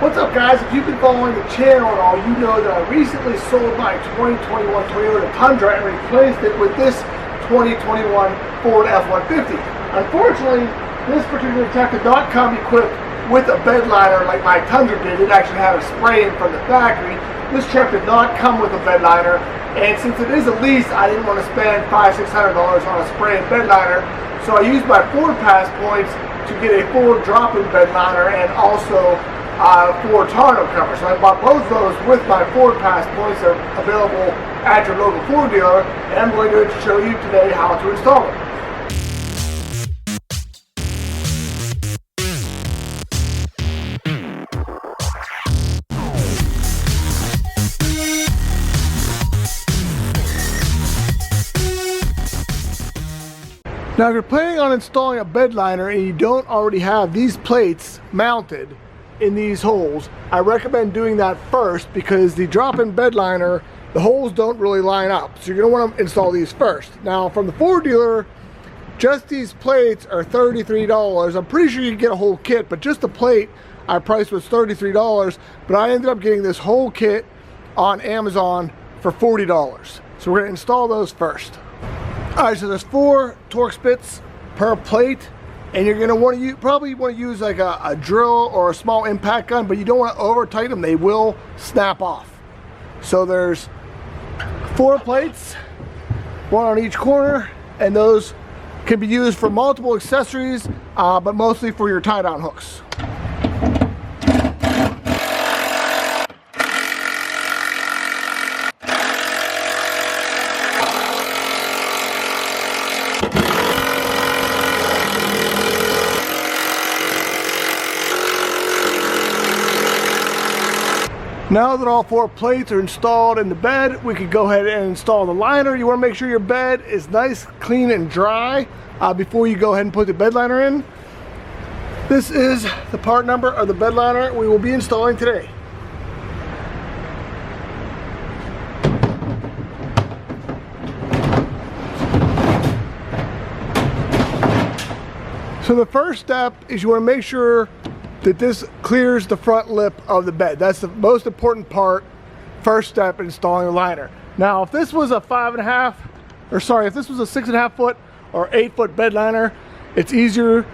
What's up guys, if you've been following the channel at all, you know that I recently sold my 2021 Toyota Tundra and replaced it with this 2021 Ford F-150. Unfortunately, this particular truck did not come equipped with a bed liner like my Tundra did. It actually had a spray in from the factory. This truck did not come with a bed liner, and since it is a lease, I didn't want to spend $500–600 on a spray and bed liner, so I used my Ford Pass points to get a Ford drop-in bed liner and also Ford Tonneau cover. So I bought both of those with my Ford Pass points that are available at your local Ford dealer, and I'm going to show you today how to install them. Now if you're planning on installing a bed liner and you don't already have these plates mounted in these holes, I recommend doing that first because the drop-in bed liner, the holes don't really line up. So you're going to want to install these first. Now from the Ford dealer, just these plates are $33. I'm pretty sure you can get a whole kit, but just the plate I priced was $33, but I ended up getting this whole kit on Amazon for $40. So we're going to install those first. Alright, so there's 4 Torx bits per plate, and you're going to want to probably want to use like a drill or a small impact gun, but you don't want to over tighten them, they will snap off. So there's 4 plates, 1 on each corner, and those can be used for multiple accessories, but mostly for your tie-down hooks. Now that all 4 plates are installed in the bed, we can go ahead and install the liner. You want to make sure your bed is nice, clean, and dry before you go ahead and put the bed liner in. This is the part number of the bed liner we will be installing today. So the first step is you want to make sure that this clears the front lip of the bed. That's the most important part, first step in installing the liner. Now, if this was a 6.5 foot or 8 foot bed liner, it's easier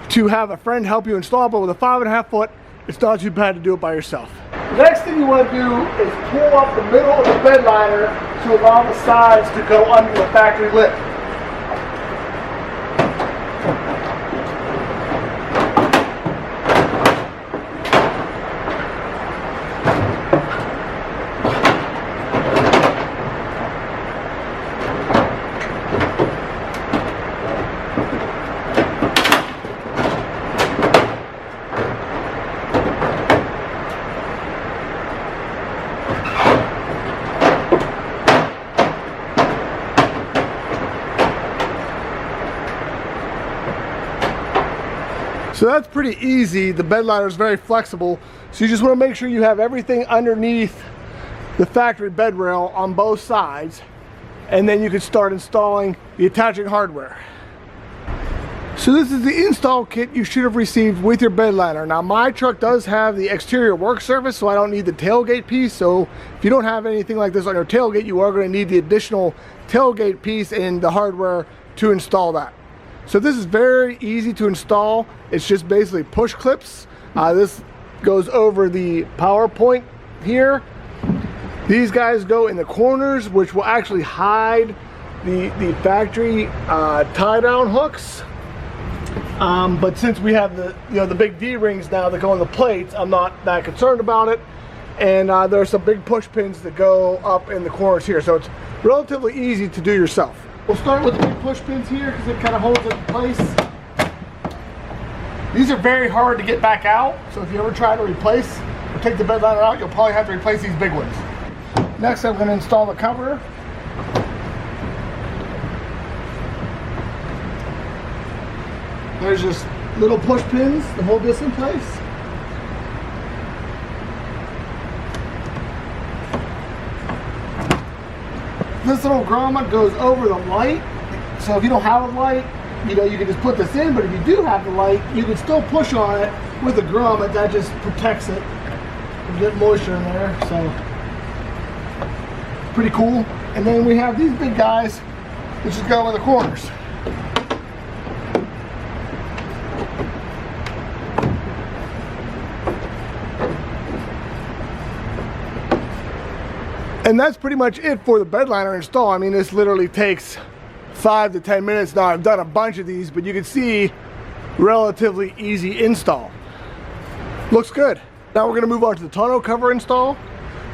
to have a friend help you install, but with a 5.5 foot, it's not too bad to do it by yourself. The next thing you want to do is pull up the middle of the bed liner to allow the sides to go under the factory lip. So that's pretty easy. The bed liner is very flexible. So you just want to make sure you have everything underneath the factory bed rail on both sides. And then you can start installing the attaching hardware. So this is the install kit you should have received with your bed liner. Now my truck does have the exterior work surface, so I don't need the tailgate piece. So if you don't have anything like this on your tailgate, you are going to need the additional tailgate piece and the hardware to install that. So this is very easy to install. It's just basically push clips. This goes over the power point here. These guys go in the corners, which will actually hide the factory tie-down hooks. But since we have the big D-rings now that go on the plates, I'm not that concerned about it. And there are some big push pins that go up in the corners here, so it's relatively easy to do yourself. We'll start with the big push pins here because it kind of holds it in place. These are very hard to get back out, so if you ever try to replace or take the bed liner out, you'll probably have to replace these big ones. Next, I'm going to install the cover. There's just little push pins to hold this in place. This little grommet goes over the light, so if you don't have a light, you can just put this in, but if you do have the light, you can still push on it with a grommet. That just protects it Get moisture in there, so pretty cool. And then we have these big guys that just go in the corners. And that's pretty much it for the bed liner install. I mean, this literally takes 5 to 10 minutes. Now, I've done a bunch of these, but you can see relatively easy install. Looks good. Now we're going to move on to the tonneau cover install.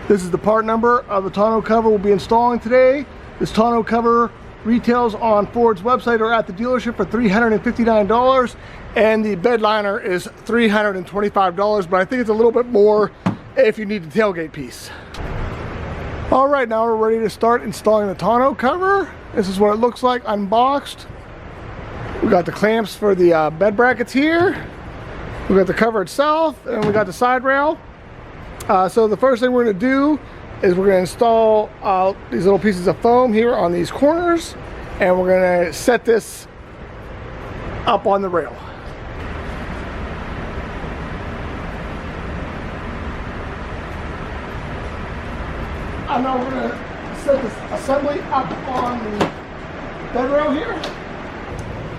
This is the part number of the tonneau cover we'll be installing today. This tonneau cover retails on Ford's website or at the dealership for $359, and the bed liner is $325, but I think it's a little bit more if you need the tailgate piece. All right, now we're ready to start installing the tonneau cover. This is what it looks like unboxed. We got the clamps for the bed brackets here. We got the cover itself, and we got the side rail. So the first thing we're going to do is we're going to install these little pieces of foam here on these corners, and we're going to set this up on the rail. And now we're going to set this assembly up on the bed rail here.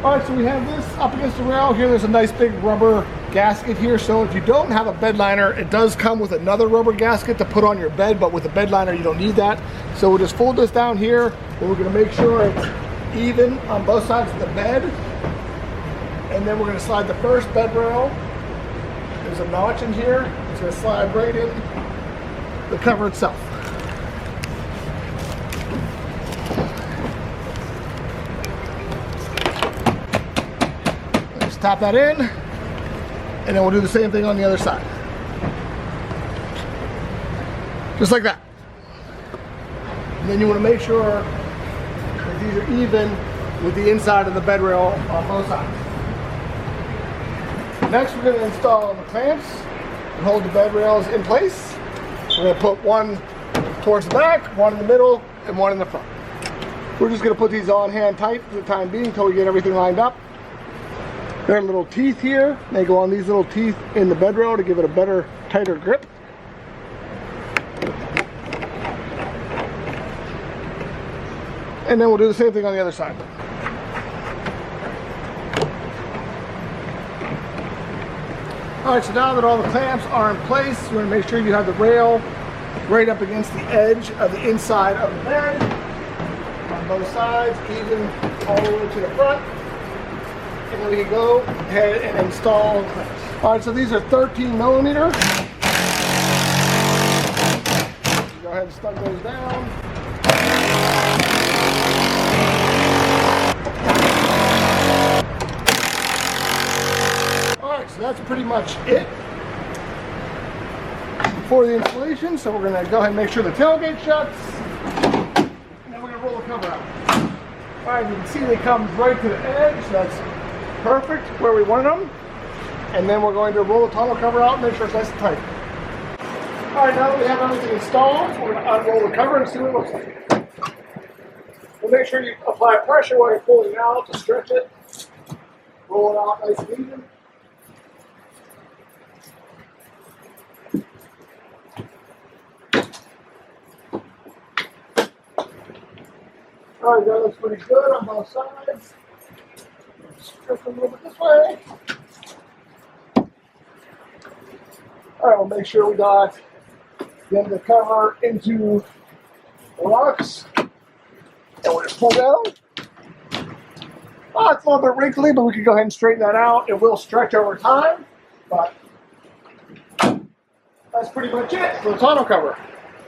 All right, so we have this up against the rail here. There's a nice big rubber gasket here, so if you don't have a bed liner, it does come with another rubber gasket to put on your bed, but with a bed liner you don't need that. So we'll just fold this down here, and we're going to make sure it's even on both sides of the bed, and then we're going to slide the first bed rail. There's a notch in here. It's going to slide right in the cover itself. Just tap that in, and then we'll do the same thing on the other side. Just like that. And then you want to make sure that these are even with the inside of the bed rail on both sides. Next, we're going to install the clamps and hold the bed rails in place. We're going to put one towards the back, one in the middle, and one in the front. We're just going to put these on hand tight for the time being until we get everything lined up. There are little teeth here. They go on these little teeth in the bed rail to give it a better, tighter grip. And then we'll do the same thing on the other side. All right, so now that all the clamps are in place, you want to make sure you have the rail right up against the edge of the inside of the bed on both sides, even all the way to the front. And then we can go ahead and install the clamps. All right, so these are 13 millimeter. Go ahead and stuck those down. All right, so that's pretty much it for the installation. So we're going to go ahead and make sure the tailgate shuts, and then we're going to roll the cover out. All right, you can see they come right to the edge. That's perfect where we wanted them. And then we're going to roll the tonneau cover out and make sure it's nice and tight. All right, now that we have everything installed, we're going to unroll the cover and see what it looks like. We'll make sure you apply pressure while you're pulling it out to stretch it. Roll it out nice and even. All right, that looks pretty good on both sides. Stretch a little bit this way. All right, we'll make sure we got the end of the cover into the locks. And we'll just pull down. Oh, it's a little bit wrinkly, but we can go ahead and straighten that out. It will stretch over time, but that's pretty much it for the tonneau cover.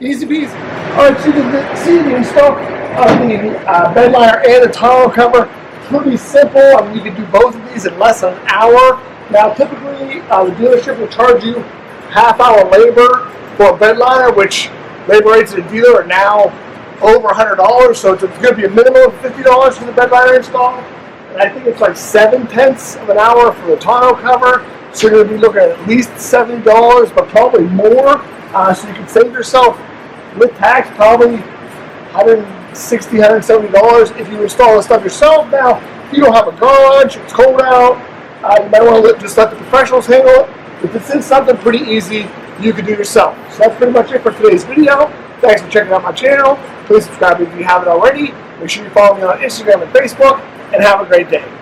Easy peasy. All right, so you can see the install of the bed liner and the tonneau cover. Pretty simple. I mean, you can do both of these in less than an hour. Now, typically, the dealership will charge you half-hour labor for a bed liner, which labor rates at the dealer are now over $100. So it's going to be a minimum of $50 for the bed liner install. And I think it's like 7/10 of an hour for the tonneau cover. So you're going to be looking at least $70, but probably more. So you can save yourself with tax probably $160, $170 if you install this stuff yourself. Now, if you don't have a garage, it's cold out, you might want to just let the professionals handle it. If it's in something pretty easy, you can do yourself. So that's pretty much it for today's video. Thanks for checking out my channel. Please subscribe if you haven't already. Make sure you follow me on Instagram and Facebook, and have a great day.